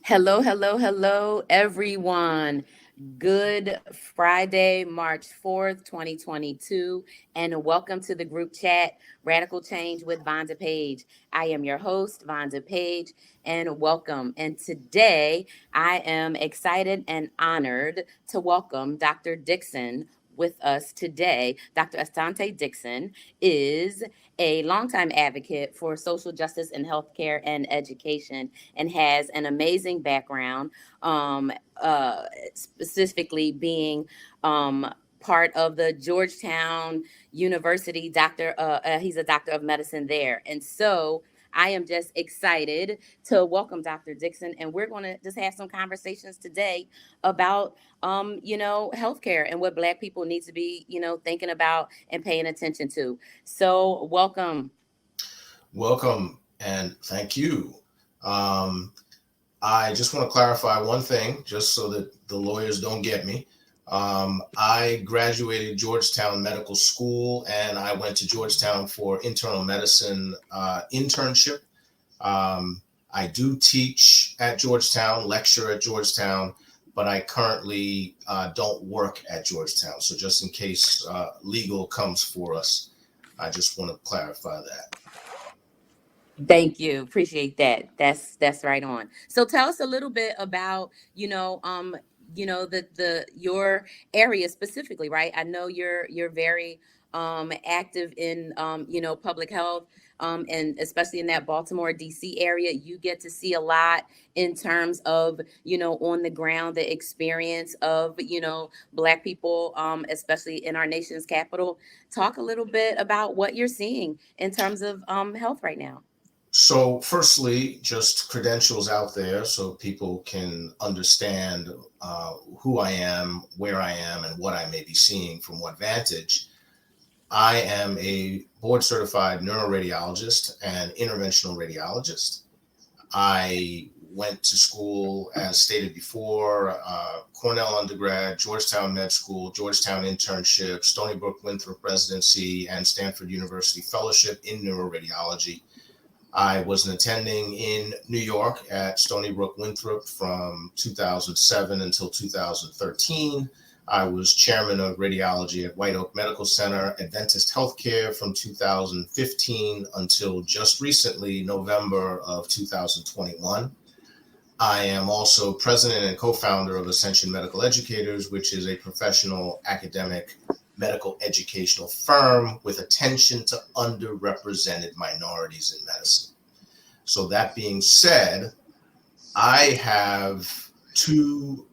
Hello, hello, hello, everyone. Good Friday, March 4th, 2022, and welcome to the group chat Radical Change with Vonda Page. I am your host, Vonda Page, and welcome. And today I am excited and honored to welcome Dr. Dixon with us today. Dr. Estante Dixon is a longtime advocate for social justice in healthcare and education and has an amazing background, um, specifically being part of the Georgetown University he's a doctor of medicine there. And so I am just excited to welcome Dr. Dixon, and we're going to just have some conversations today about, healthcare and what Black people need to be, thinking about and paying attention to. So, welcome. Welcome and thank you. Um, I just want to clarify one thing, just so that the lawyers don't get me. I graduated Georgetown Medical School, and I went to Georgetown for internal medicine internship. I do teach at Georgetown, lecture at Georgetown, but I currently don't work at Georgetown. So just in case legal comes for us, I just want to clarify that. Thank you. Appreciate that. That's right on. So tell us a little bit about, the your area specifically, right? I know you're very active in public health, and especially in that Baltimore DC area. You get to see a lot in terms of, on the ground, the experience of, Black people, especially in our nation's capital. Talk a little bit about what you're seeing in terms of health right now. So, firstly, just credentials out there so people can understand who I am, where I am, and what I may be seeing from what vantage. I am a board certified neuroradiologist and interventional radiologist. I went to school, as stated before, Cornell undergrad, Georgetown Med School, Georgetown internship, Stony Brook Winthrop residency, and Stanford University fellowship in neuroradiology. I was an attending in New York at Stony Brook Winthrop from 2007 until 2013. I was chairman of radiology at White Oak Medical Center, Adventist Healthcare from 2015 until just recently, November of 2021. I am also president and co-founder of Ascension Medical Educators, which is a professional academic medical educational firm with attention to underrepresented minorities in medicine. So that being said, I have two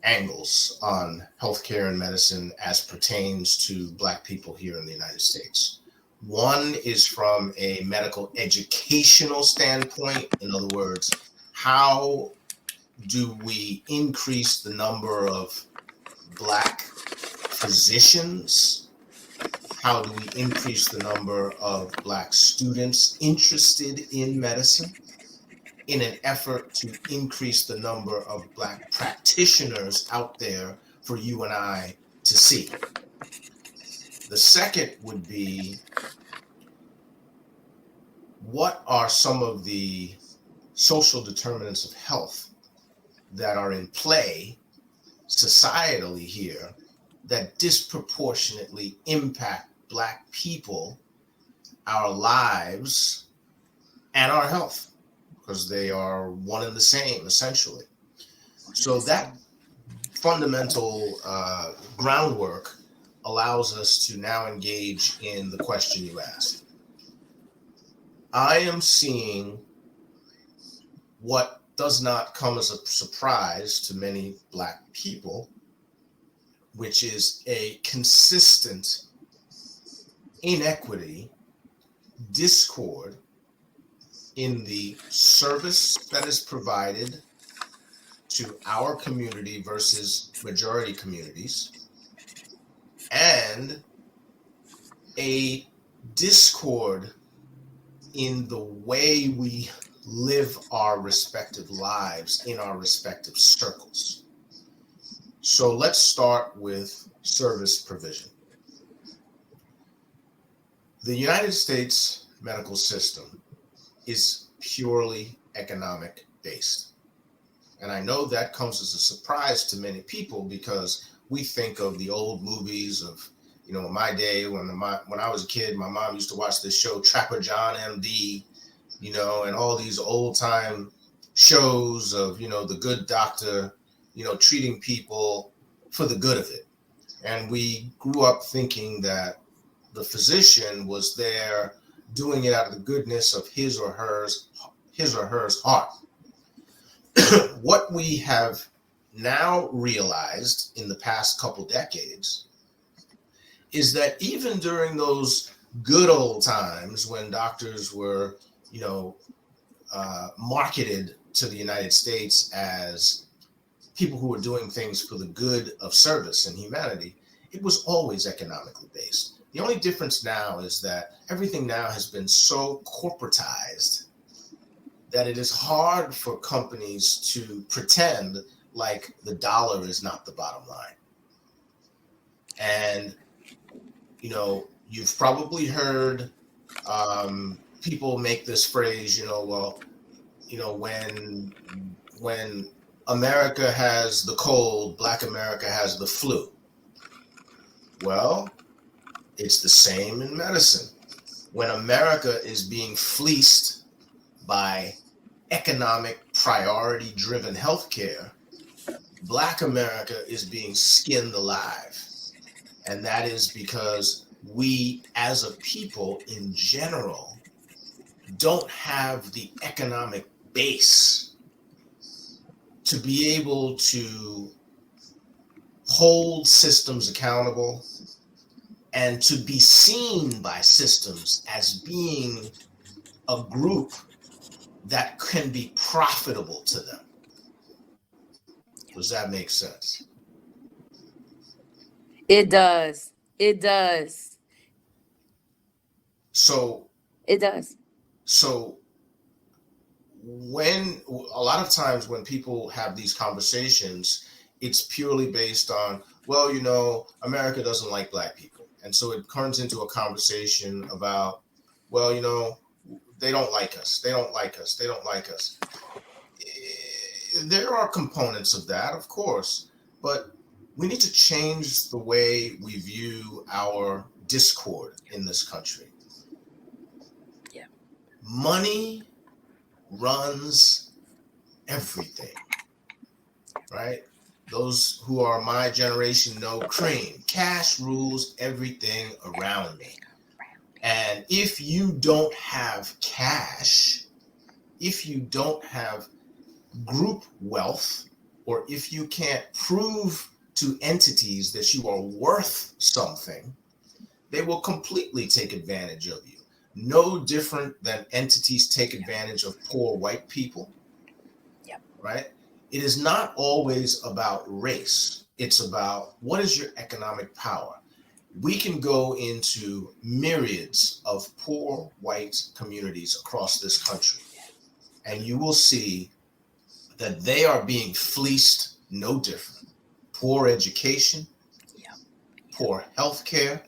angles on healthcare and medicine as pertains to Black people here in the United States. One is from a medical educational standpoint. In other words, how do we increase the number of Black physicians? How do we increase the number of Black students interested in medicine in an effort to increase the number of Black practitioners out there for you and I to see? The second would be, what are some of the social determinants of health that are in play societally here that disproportionately impact Black people, our lives, and our health, because they are one and the same, essentially. So that fundamental groundwork allows us to now engage in the question you asked. I am seeing what does not come as a surprise to many Black people, which is a consistent inequity, discord in the service that is provided to our community versus majority communities, and a discord in the way we live our respective lives in our respective circles. So let's start with service provision. The United States medical system is purely economic based. And I know that comes as a surprise to many people because we think of the old movies of, in my day when I was a kid, my mom used to watch this show Trapper John MD, and all these old time shows of, the good doctor, treating people for the good of it. And we grew up thinking that the physician was there doing it out of the goodness of his or hers heart. What we have now realized in the past couple decades is that even during those good old times when doctors were, marketed to the United States as people who were doing things for the good of service and humanity, it was always economically based. The only difference now is that everything now has been so corporatized that it is hard for companies to pretend like the dollar is not the bottom line. And, you've probably heard people make this phrase, when America has the cold, Black America has the flu. Well, it's the same in medicine. When America is being fleeced by economic priority driven healthcare, Black America is being skinned alive. And that is because we as a people in general don't have the economic base to be able to hold systems accountable and to be seen by systems as being a group that can be profitable to them. Does that make sense? It does. It does. So It does. So when a lot of times when people have these conversations, it's purely based on, well, America doesn't like Black people. And so it turns into a conversation about, well, they don't like us. They don't like us. They don't like us. There are components of that, of course, but we need to change the way we view our discord in this country. Yeah. Money runs everything, right? Those who are my generation know cream. Cash rules everything around me. And if you don't have cash, if you don't have group wealth, or if you can't prove to entities that you are worth something, they will completely take advantage of you. No different than entities take advantage of poor white people. Yep. Right? It is not always about race. It's about what is your economic power. We can go into myriads of poor white communities across this country, and you will see that they are being fleeced no different. Poor education, poor healthcare,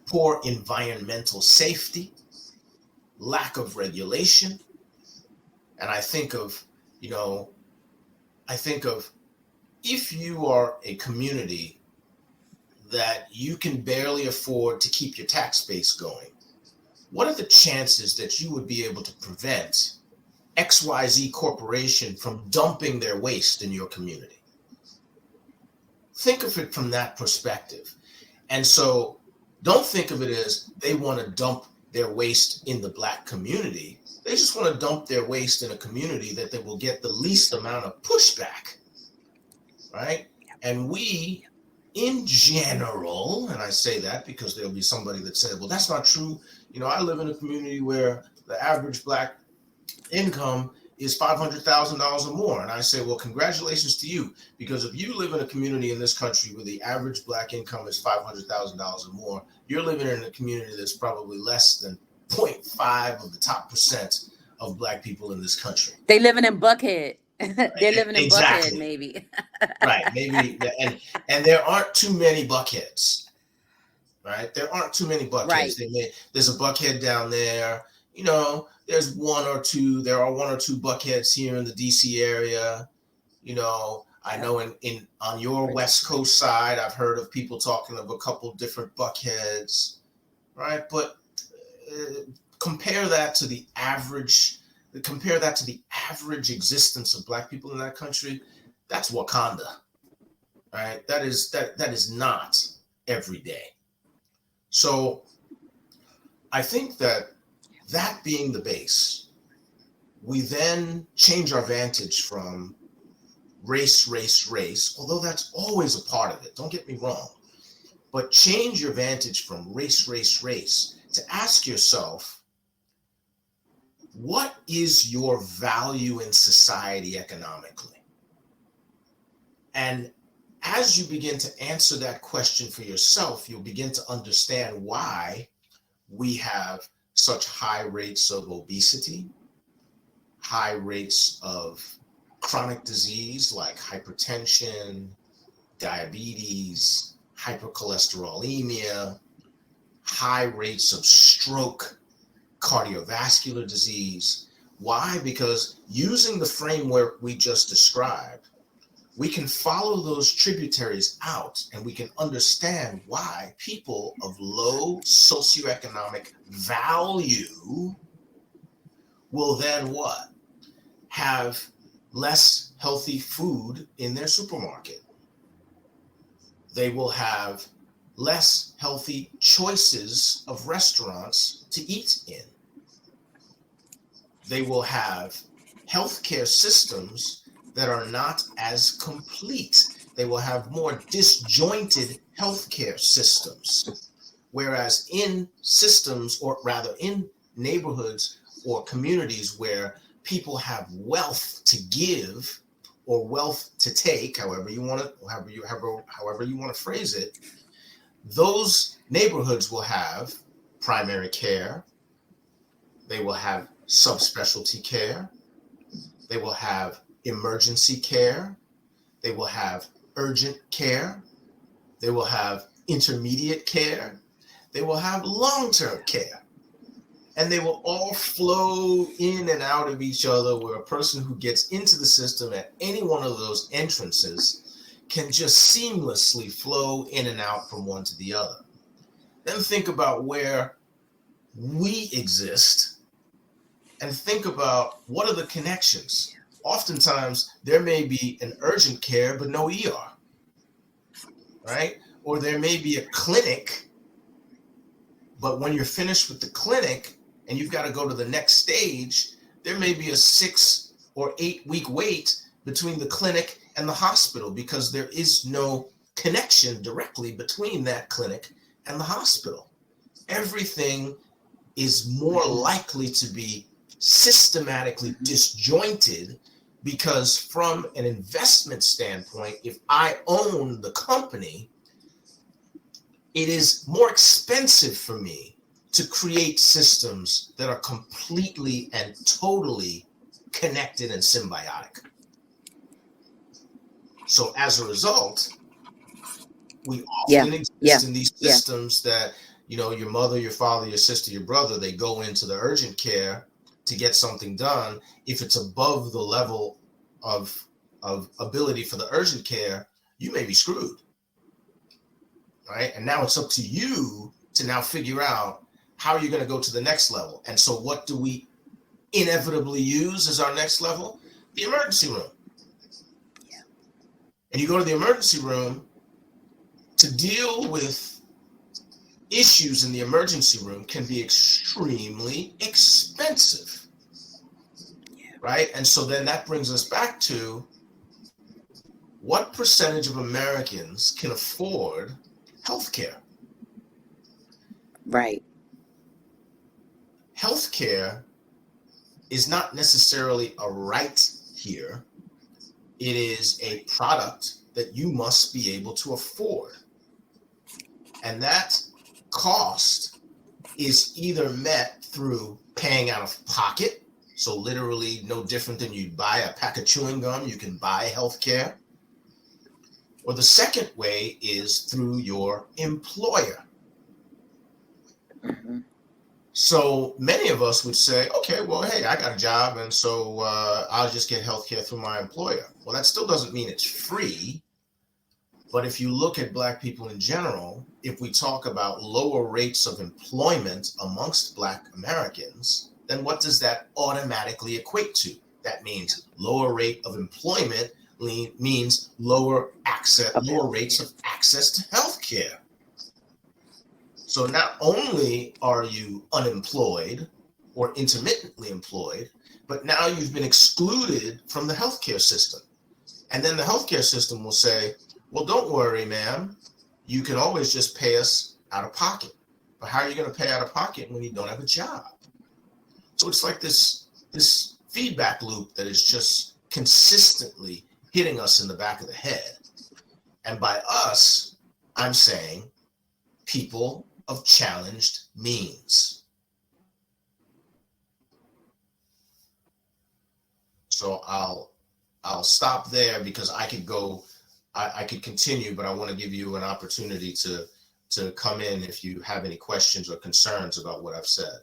poor environmental safety, lack of regulation. And I think of if you are a community that you can barely afford to keep your tax base going, what are the chances that you would be able to prevent XYZ Corporation from dumping their waste in your community? Think of it from that perspective. And so don't think of it as they want to dump their waste in the Black community. They just want to dump their waste in a community that they will get the least amount of pushback, right? And we, in general, and I say that because there'll be somebody that said, well, that's not true. I live in a community where the average Black income is $500,000 or more. And I say, well, congratulations to you, because if you live in a community in this country where the average Black income is $500,000 or more, you're living in a community that's probably less than 0.5 of the top percent of Black people in this country. They living in Buckhead. They're living in Exactly. Buckhead, maybe. Right, maybe, and there aren't too many Buckheads, right? There aren't too many Buckheads. Right. There's a Buckhead down there, there's there are one or two buckheads here in the DC area. I know in on your West Coast side, I've heard of people talking of a couple different buckheads, right? But uh, compare that to the average, existence of Black people in that country. That's Wakanda, right? That is not every day. So I think that being the base, we then change our vantage from race, race, race, although that's always a part of it, don't get me wrong, but change your vantage from race, race, race to ask yourself, what is your value in society economically? And as you begin to answer that question for yourself, you'll begin to understand why we have such high rates of obesity, high rates of chronic disease like hypertension, diabetes, hypercholesterolemia, high rates of stroke, cardiovascular disease. Why? Because using the framework we just described, we can follow those tributaries out and we can understand why people of low socioeconomic value will then what? Have less healthy food in their supermarket. They will have less healthy choices of restaurants to eat in. They will have healthcare systems that are not as complete. They will have more disjointed healthcare systems. Whereas in systems, or rather in neighborhoods or communities where people have wealth to give or wealth to take, however you want to phrase it, those neighborhoods will have primary care, they will have subspecialty care, they will have emergency care, they will have urgent care, they will have intermediate care, they will have long-term care. And they will all flow in and out of each other, where a person who gets into the system at any one of those entrances can just seamlessly flow in and out from one to the other. Then think about where we exist and think about what are the connections. Oftentimes, there may be an urgent care, but no ER, right? Or there may be a clinic, but when you're finished with the clinic and you've got to go to the next stage, there may be a 6 or 8 week wait between the clinic and the hospital because there is no connection directly between that clinic and the hospital. Everything is more likely to be systematically disjointed because from an investment standpoint, if I own the company, it is more expensive for me to create systems that are completely and totally connected and symbiotic. So as a result, we often exist in these systems that, your mother, your father, your sister, your brother, they go into the urgent care to get something done. If it's above the level of ability for the urgent care, you may be screwed. Right? And now it's up to you to now figure out how you're going to go to the next level. And so what do we inevitably use as our next level? The emergency room. And you go to the emergency room to deal with issues in the emergency room can be extremely expensive. Right? And so then that brings us back to what percentage of Americans can afford healthcare? Right. Healthcare is not necessarily a right here. It is a product that you must be able to afford. And that cost is either met through paying out of pocket. So literally no different than you'd buy a pack of chewing gum, you can buy healthcare. Or the second way is through your employer. So So many of us would say, okay, well, hey, I got a job, and so I'll just get health care through my employer. Well, that still doesn't mean it's free. But if you look at Black people in general, if we talk about lower rates of employment amongst Black Americans, then what does that automatically equate to? That means lower rate of employment means lower rates of access to health care. So not only are you unemployed or intermittently employed, but now you've been excluded from the healthcare system. And then the healthcare system will say, well, don't worry, ma'am. You can always just pay us out of pocket. But how are you going to pay out of pocket when you don't have a job? So it's like this feedback loop that is just consistently hitting us in the back of the head. And by us, I'm saying people of challenged means. So I'll stop there because I could continue, but I want to give you an opportunity to come in if you have any questions or concerns about what I've said.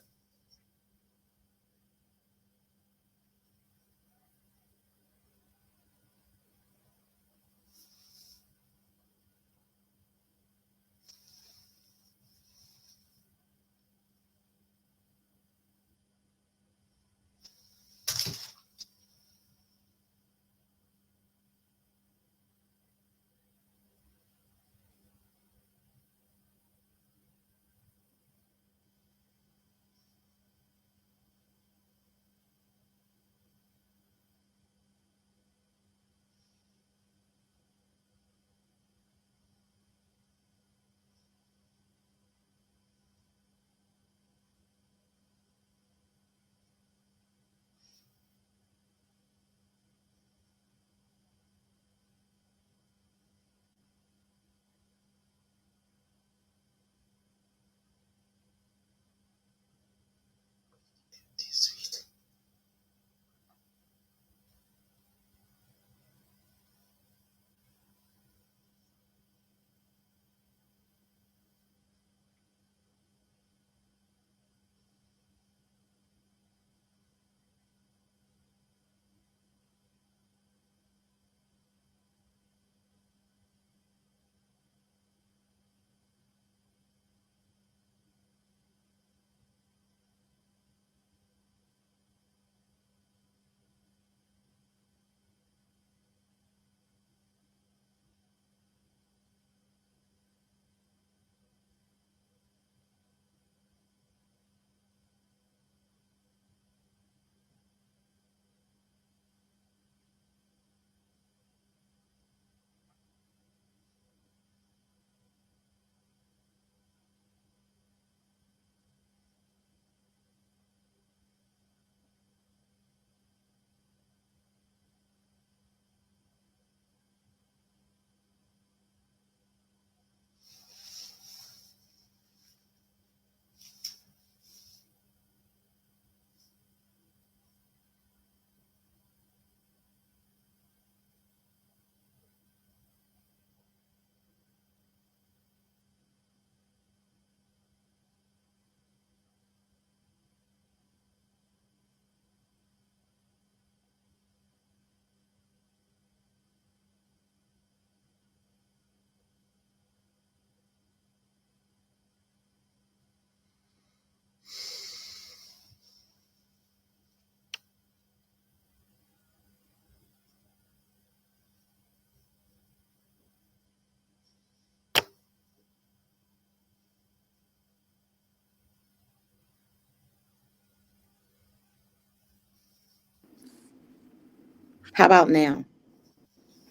How about now?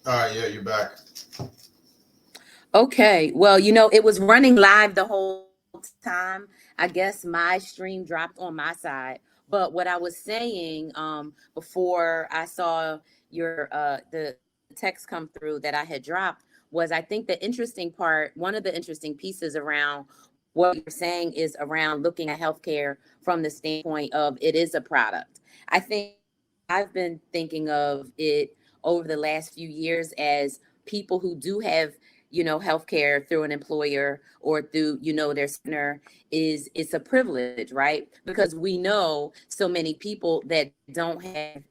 All right, yeah, you're back. Okay. Well, it was running live the whole time. I guess my stream dropped on my side. But what I was saying before I saw the text come through that I had dropped was, I think the interesting part, one of the interesting pieces around what you're saying is around looking at healthcare from the standpoint of it is a product. I think I've been thinking of it over the last few years as people who do have healthcare through an employer or through, their partner is it's a privilege, right? Because we know so many people that don't have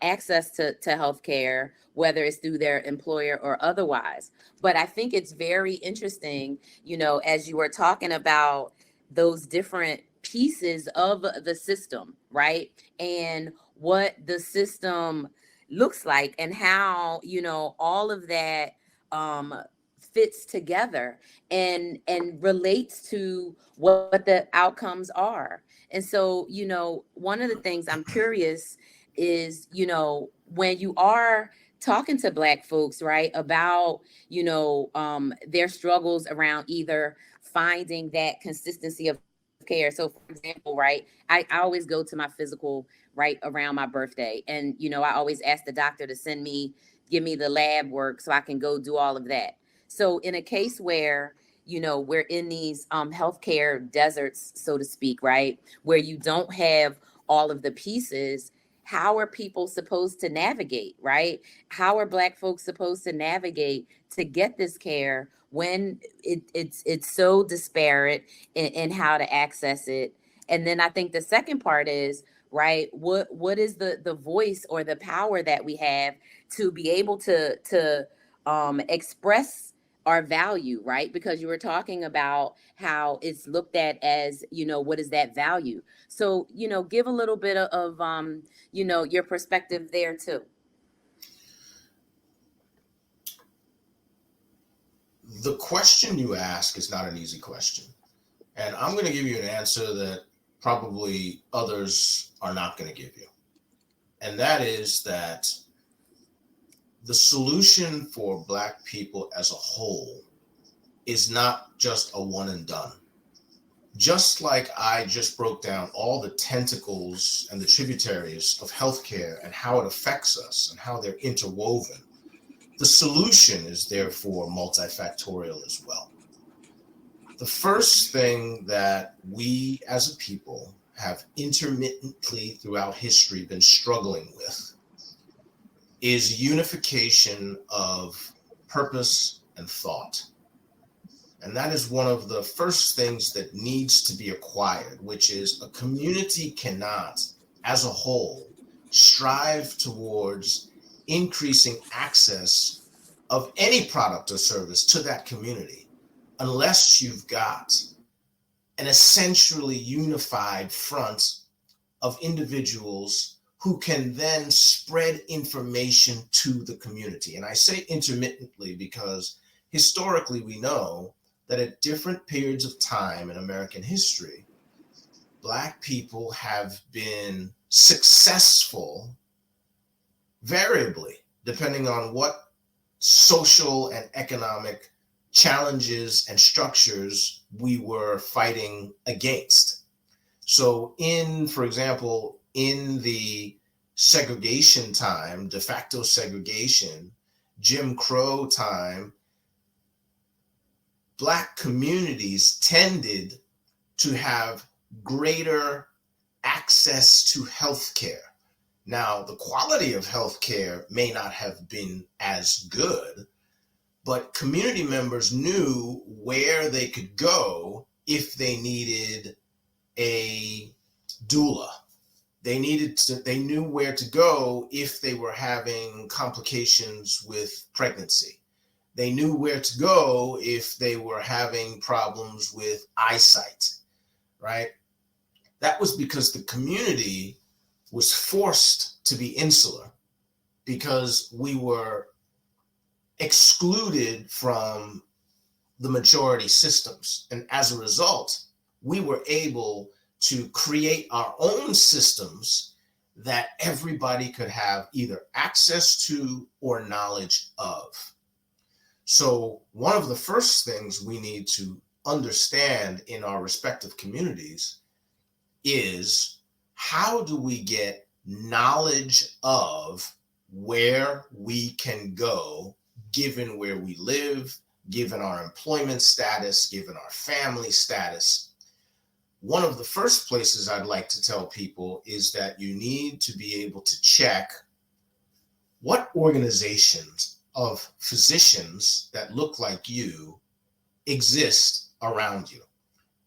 access to healthcare, whether it's through their employer or otherwise. But I think it's very interesting, as you were talking about those different pieces of the system, right? And what the system looks like and how, all of that um fits together and relates to what the outcomes are. And so, one of the things I'm curious is, when you are talking to Black folks, right, about, their struggles around either finding that consistency of care. So, for example, right, I always go to my physical right around my birthday. And, I always ask the doctor to give me the lab work so I can go do all of that. So, in a case where, we're in these healthcare deserts, so to speak, right, where you don't have all of the pieces, how are people supposed to navigate, right? How are Black folks supposed to navigate to get this care when it's so disparate in how to access it? And then I think the second part is, right, what is the voice or the power that we have to be able to express our value, right? Because you were talking about how it's looked at as, what is that value? So, give a little bit of your perspective there too. The question you ask is not an easy question. And I'm going to give you an answer that probably others are not going to give you. And that is that the solution for Black people as a whole is not just a one and done. Just like I just broke down all the tentacles and the tributaries of healthcare and how it affects us and how they're interwoven, the solution is therefore multifactorial as well. The first thing that we as a people have intermittently throughout history been struggling with is unification of purpose and thought. And that is one of the first things that needs to be acquired, which is a community cannot, as a whole, strive towards increasing access of any product or service to that community unless you've got an essentially unified front of individuals who can then spread information to the community. And I say intermittently because historically we know that at different periods of time in American history, Black people have been successful variably, depending on what social and economic challenges and structures we were fighting against. So for example, in the segregation time, de facto segregation, Jim Crow time, Black communities tended to have greater access to healthcare. Now, the quality of healthcare may not have been as good, but community members knew where they could go if they needed a doula. They knew where to go if they were having complications with pregnancy. They knew where to go if they were having problems with eyesight, right? That was because the community was forced to be insular because we were excluded from the majority systems. And as a result, we were able to create our own systems that everybody could have either access to or knowledge of. So one of the first things we need to understand in our respective communities is how do we get knowledge of where we can go given where we live, given our employment status, given our family status. One of the first places I'd like to tell people is that you need to be able to check what organizations of physicians that look like you exist around you.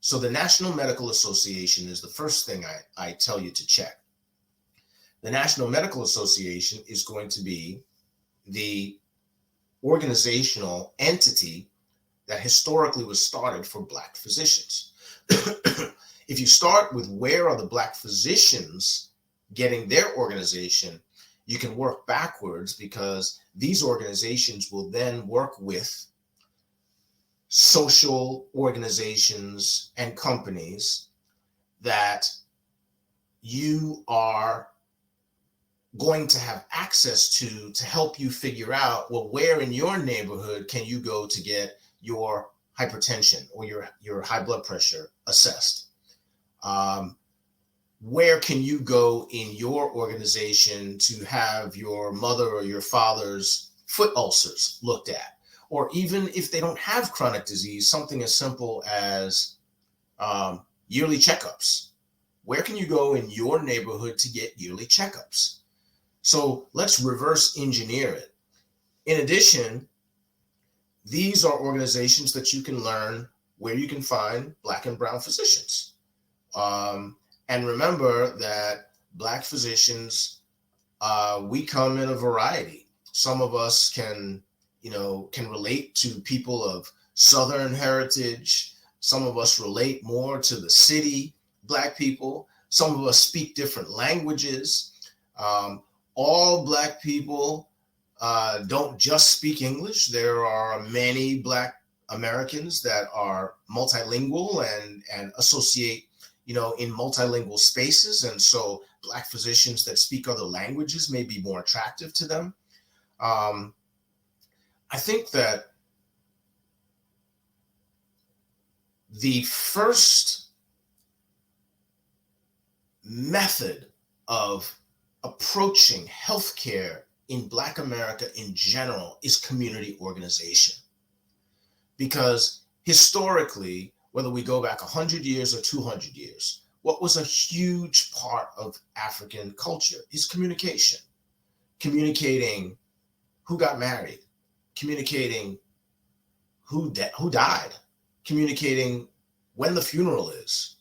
So the National Medical Association is the first thing I tell you to check. The National Medical Association is going to be the organizational entity that historically was started for Black physicians. If you start with where are the Black physicians getting their organization, you can work backwards, because these organizations will then work with social organizations and companies that you are going to have access to help you figure out, well, where in your neighborhood can you go to get your hypertension or your high blood pressure assessed? Where can you go in your organization to have your mother or your father's foot ulcers looked at? Or even if they don't have chronic disease, something as simple as yearly checkups. Where can you go in your neighborhood to get yearly checkups? So let's reverse engineer it. In addition, these are organizations that you can learn where you can find Black and brown physicians. And remember that Black physicians, we come in a variety. Some of us can relate to people of Southern heritage. Some of us relate more to the city Black people. Some of us speak different languages. All Black people don't just speak English. There are many Black Americans that are multilingual and associate, in multilingual spaces. And so Black physicians that speak other languages may be more attractive to them. I think that the first method of approaching healthcare in Black America in general is community organization. Because historically, whether we go back 100 years or 200 years, what was a huge part of African culture is communication. Communicating who got married, communicating who died, communicating when the funeral is,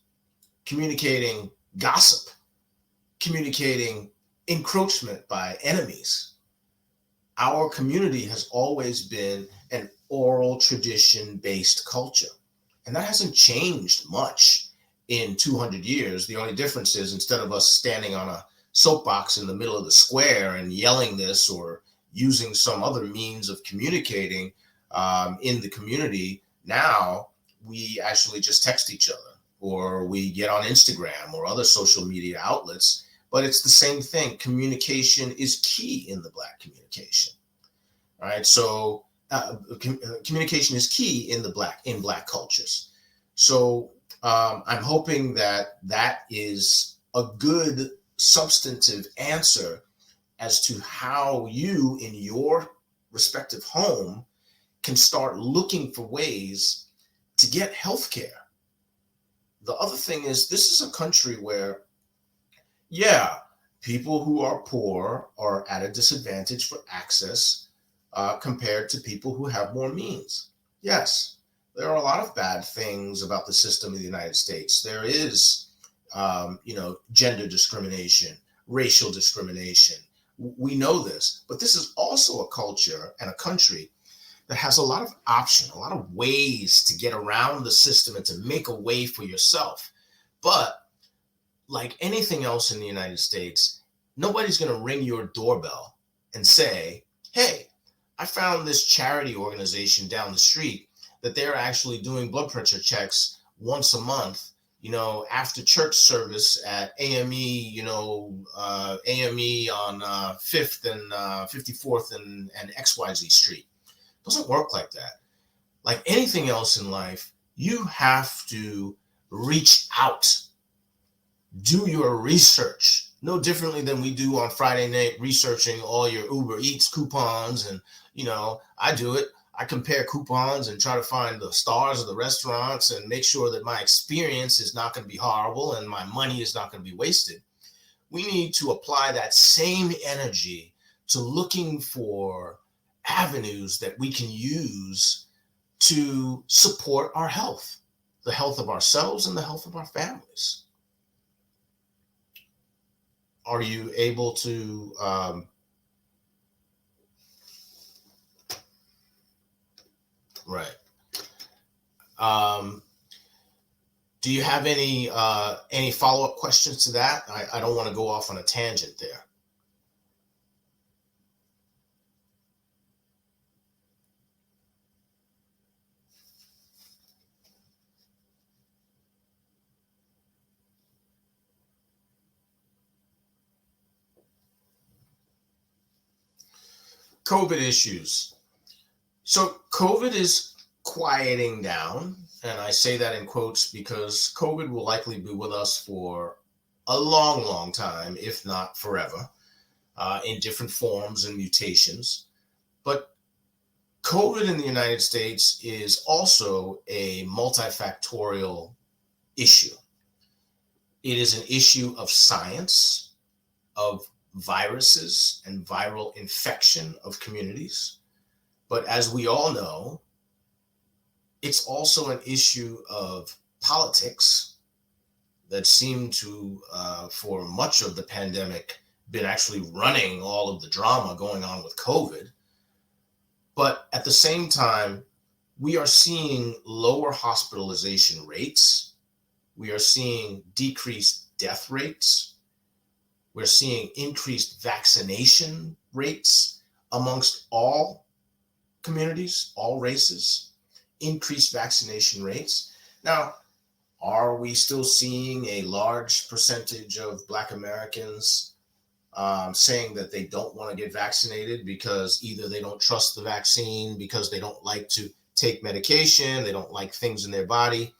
communicating gossip, communicating encroachment by enemies. Our community has always been an oral tradition-based culture, and that hasn't changed much in 200 years. The only difference is, instead of us standing on a soapbox in the middle of the square and yelling this, or using some other means of communicating in the community, now we actually just text each other, or we get on Instagram or other social media outlets. But it's the same thing. Communication is key in the Black communication. All right. So communication is key in Black cultures. So I'm hoping that is a good substantive answer as to how you, in your respective home, can start looking for ways to get health care. The other thing is, this is a country where, yeah, people who are poor are at a disadvantage for access compared to people who have more means. Yes, there are a lot of bad things about the system of the United States. There is, gender discrimination, racial discrimination. We know this, but this is also a culture and a country that has a lot of option, a lot of ways to get around the system and to make a way for yourself. But like anything else in the United States, nobody's going to ring your doorbell and say, hey, I found this charity organization down the street that they're actually doing blood pressure checks once a month, after church service at AME, AME on 5th and 54th and XYZ Street. It doesn't work like that. Like anything else in life, you have to reach out. Do your research, no differently than we do on Friday night, researching all your Uber Eats coupons. And, I do it. I compare coupons and try to find the stars of the restaurants and make sure that my experience is not going to be horrible and my money is not going to be wasted. We need to apply that same energy to looking for avenues that we can use to support our health, the health of ourselves and the health of our families. Are you able to right? Um, do you have any follow-up questions to that? I don't want to go off on a tangent there. COVID issues. So COVID is quieting down, and I say that in quotes because COVID will likely be with us for a long, long time, if not forever, in different forms and mutations. But COVID in the United States is also a multifactorial issue. It is an issue of science, of viruses and viral infection of communities. But as we all know, it's also an issue of politics that seemed to, for much of the pandemic, been actually running all of the drama going on with COVID. But at the same time, we are seeing lower hospitalization rates. We are seeing decreased death rates. We're seeing increased vaccination rates amongst all communities, all races, increased vaccination rates. Now, are we still seeing a large percentage of Black Americans saying that they don't want to get vaccinated because either they don't trust the vaccine, because they don't like to take medication, they don't like things in their body?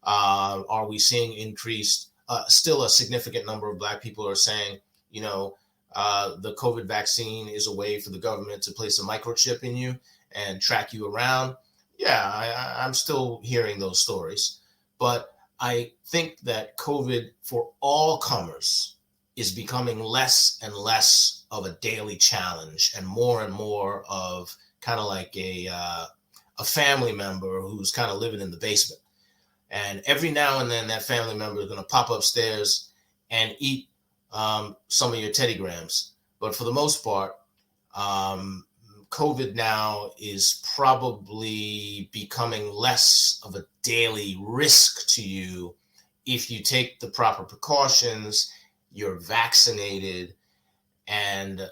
Are we seeing increased, still a significant number of Black people are saying, the COVID vaccine is a way for the government to place a microchip in you and track you around? Yeah, I'm still hearing those stories. But I think that COVID for all comers is becoming less and less of a daily challenge and more of kind of like a family member who's kind of living in the basement. And every now and then that family member is going to pop upstairs and eat some of your Teddy Grahams. But for the most part, COVID now is probably becoming less of a daily risk to you if you take the proper precautions, you're vaccinated, and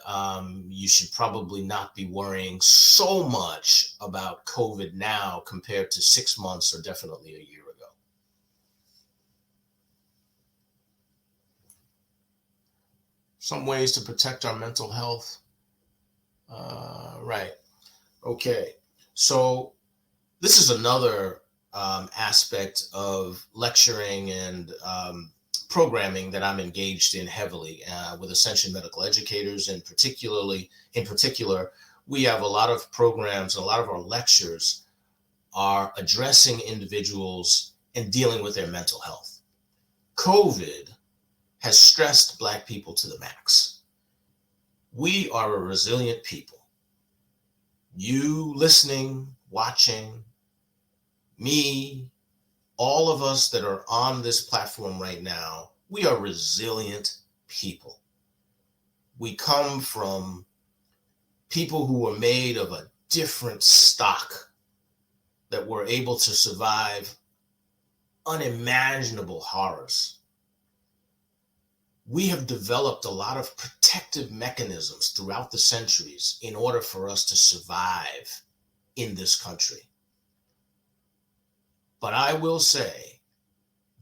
you should probably not be worrying so much about COVID now compared to 6 months or definitely a year ago. Some ways to protect our mental health. Right. Okay. So this is another aspect of lecturing and programming that I'm engaged in heavily with Ascension Medical Educators, and in particular, we have a lot of programs, a lot of our lectures are addressing individuals and dealing with their mental health. COVID has stressed Black people to the max. We are a resilient people. You listening, watching, me, all of us that are on this platform right now, we are resilient people. We come from people who were made of a different stock that were able to survive unimaginable horrors. We have developed a lot of protective mechanisms throughout the centuries in order for us to survive in this country. But I will say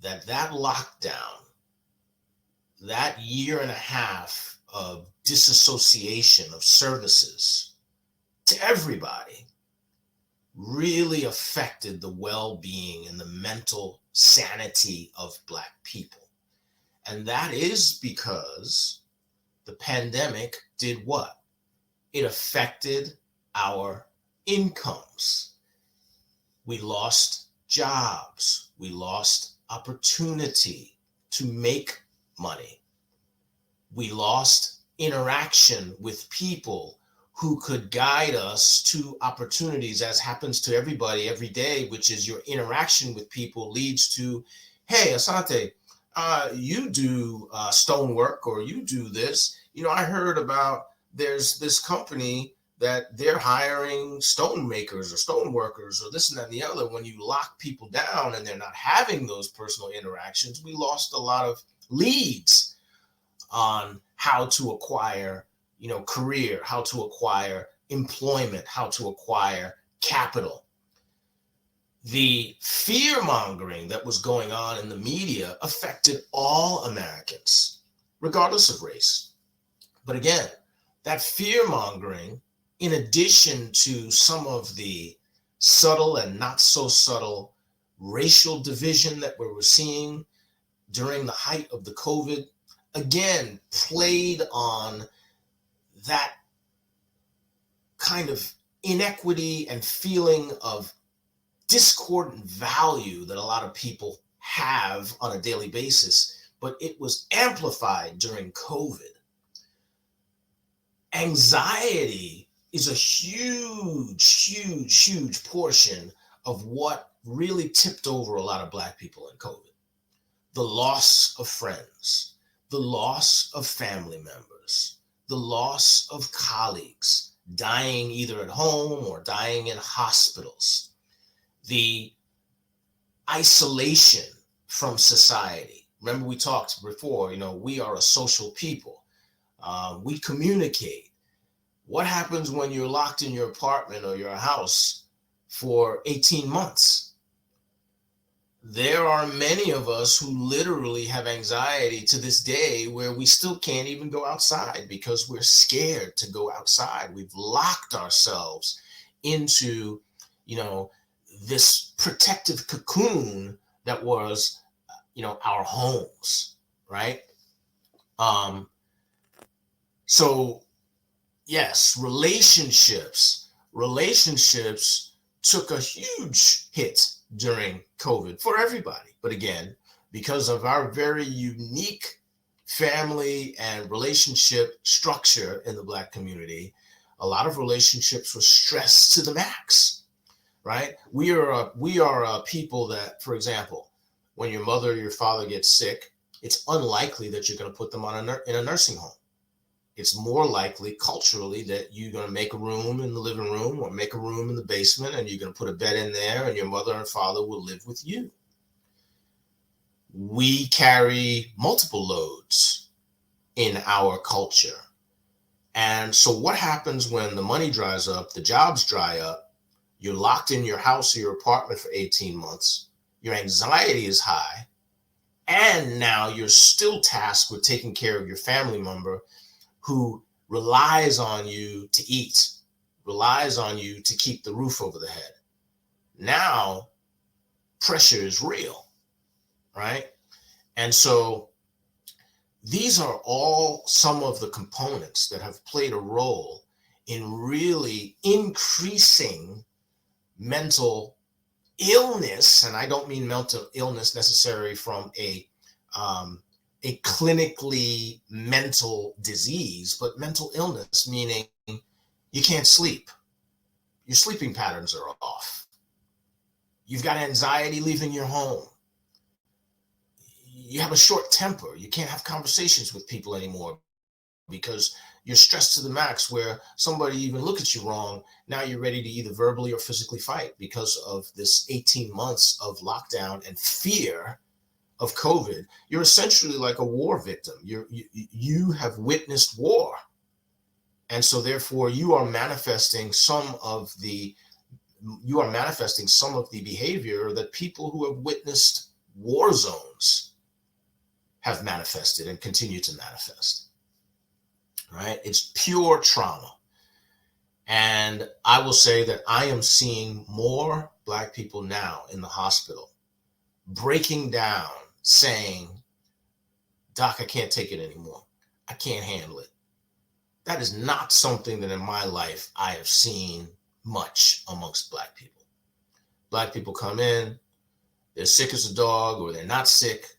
that lockdown, that year and a half of disassociation of services to everybody really affected the well-being and the mental sanity of Black people. And that is because the pandemic did what? It affected our incomes. We lost jobs. We lost opportunity to make money. We lost interaction with people who could guide us to opportunities, as happens to everybody every day, which is your interaction with people leads to, hey, Asante, you do stonework, or you do this. I heard about there's this company that they're hiring stone makers or stone workers or this and that and the other. When you lock people down and they're not having those personal interactions, we lost a lot of leads on how to acquire, career, how to acquire employment, how to acquire capital. The fear mongering that was going on in the media affected all Americans, regardless of race. But again, that fear mongering, in addition to some of the subtle and not so subtle racial division that we were seeing during the height of the COVID, again, played on that kind of inequity and feeling of discordant value that a lot of people have on a daily basis, but it was amplified during COVID. Anxiety is a huge portion of what really tipped over a lot of Black people in COVID. The loss of friends, the loss of family members, the loss of colleagues, dying either at home or dying in hospitals, the isolation from society. Remember, we talked before, we are a social people. We communicate. What happens when you're locked in your apartment or your house for 18 months? There are many of us who literally have anxiety to this day, where we still can't even go outside because we're scared to go outside. We've locked ourselves into, this protective cocoon that was, our homes, right? So yes, relationships took a huge hit during COVID for everybody. But again, because of our very unique family and relationship structure in the Black community, a lot of relationships were stressed to the max, right? We are a people that, for example, when your mother or your father gets sick, it's unlikely that you're going to put them in a nursing home. It's more likely culturally that you're going to make a room in the living room or make a room in the basement, and you're going to put a bed in there, and your mother and father will live with you. We carry multiple loads in our culture. And so what happens when the money dries up, the jobs dry up, you're locked in your house or your apartment for 18 months, your anxiety is high, and now you're still tasked with taking care of your family member who relies on you to eat, relies on you to keep the roof over the head. Now, pressure is real, right? And so these are all some of the components that have played a role in really increasing mental illness. And I don't mean mental illness necessarily from a clinically mental disease, but mental illness, meaning you can't sleep. Your sleeping patterns are off. You've got anxiety leaving your home. You have a short temper. You can't have conversations with people anymore because you're stressed to the max, where somebody even look at you wrong. Now you're ready to either verbally or physically fight because of this 18 months of lockdown and fear of COVID. You're essentially like a war victim. You have witnessed war. And so therefore you are manifesting some of the behavior that people who have witnessed war zones have manifested and continue to manifest. Right? It's pure trauma. And I will say that I am seeing more Black people now in the hospital breaking down, saying, "Doc, I can't take it anymore. I can't handle it." That is not something that in my life I have seen much amongst Black people. Black people come in, they're sick as a dog, or they're not sick,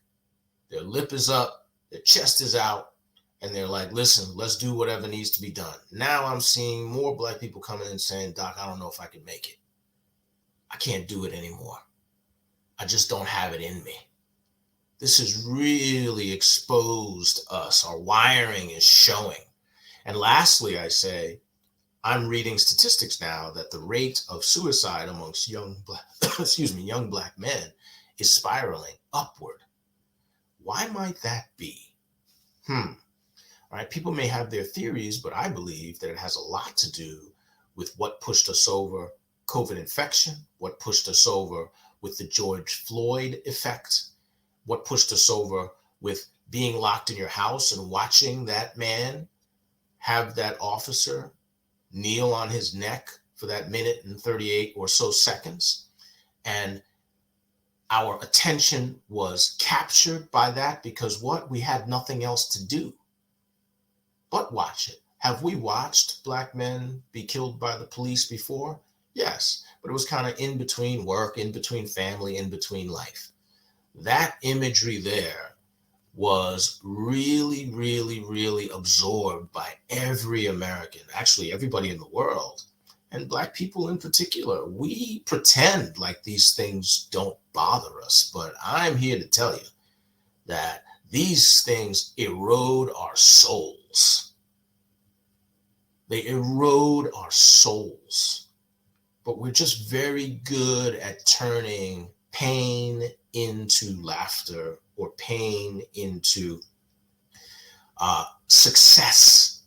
their lip is up, their chest is out, and they're like, listen, let's do whatever needs to be done. Now I'm seeing more black people coming in saying, Doc, I don't know if I can make it. I can't do it anymore. I just don't have it in me. This has really exposed us. Our wiring is showing. And lastly, I say, I'm reading statistics now that the rate of suicide amongst young black, young black men is spiraling upward. Why might that be? All right, people may have their theories, but I believe that it has a lot to do with what pushed us over COVID infection, what pushed us over with the George Floyd effect, what pushed us over with being locked in your house and watching that man have that officer kneel on his neck for that minute and 38 or so seconds. And our attention was captured by that because what? We had nothing else to do but watch it. Have we watched black men be killed by the police before? Yes, but it was kind of in between work, in between family, in between life. That imagery there was really, really, really absorbed by every American, actually everybody in the world, and black people in particular. We pretend like these things don't bother us, but I'm here to tell you that these things erode our souls. They erode our souls. But we're just very good at turning pain into laughter or pain into success,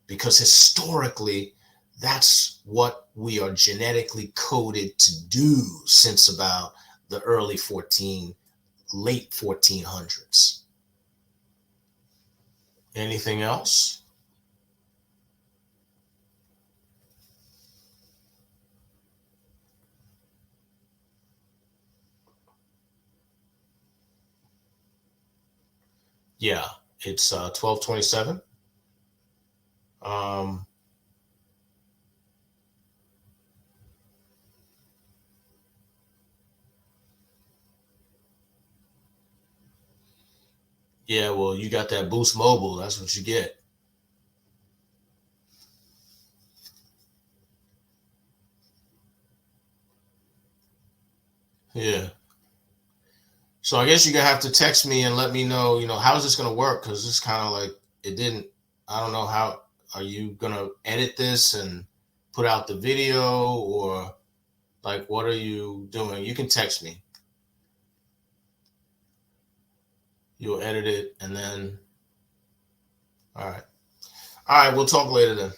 because historically, that's what we are genetically coded to do since about the late 1400s. Anything else? Yeah, it's 12:27. Um, yeah, well, you got that Boost Mobile. That's what you get. Yeah. So I guess you're gonna have to text me and let me know, how is this gonna work? Because it's kind of like it didn't. I don't know how. Are you gonna edit this and put out the video, or like what are you doing? You can text me. You'll edit it and then. All right. All right. We'll talk later then.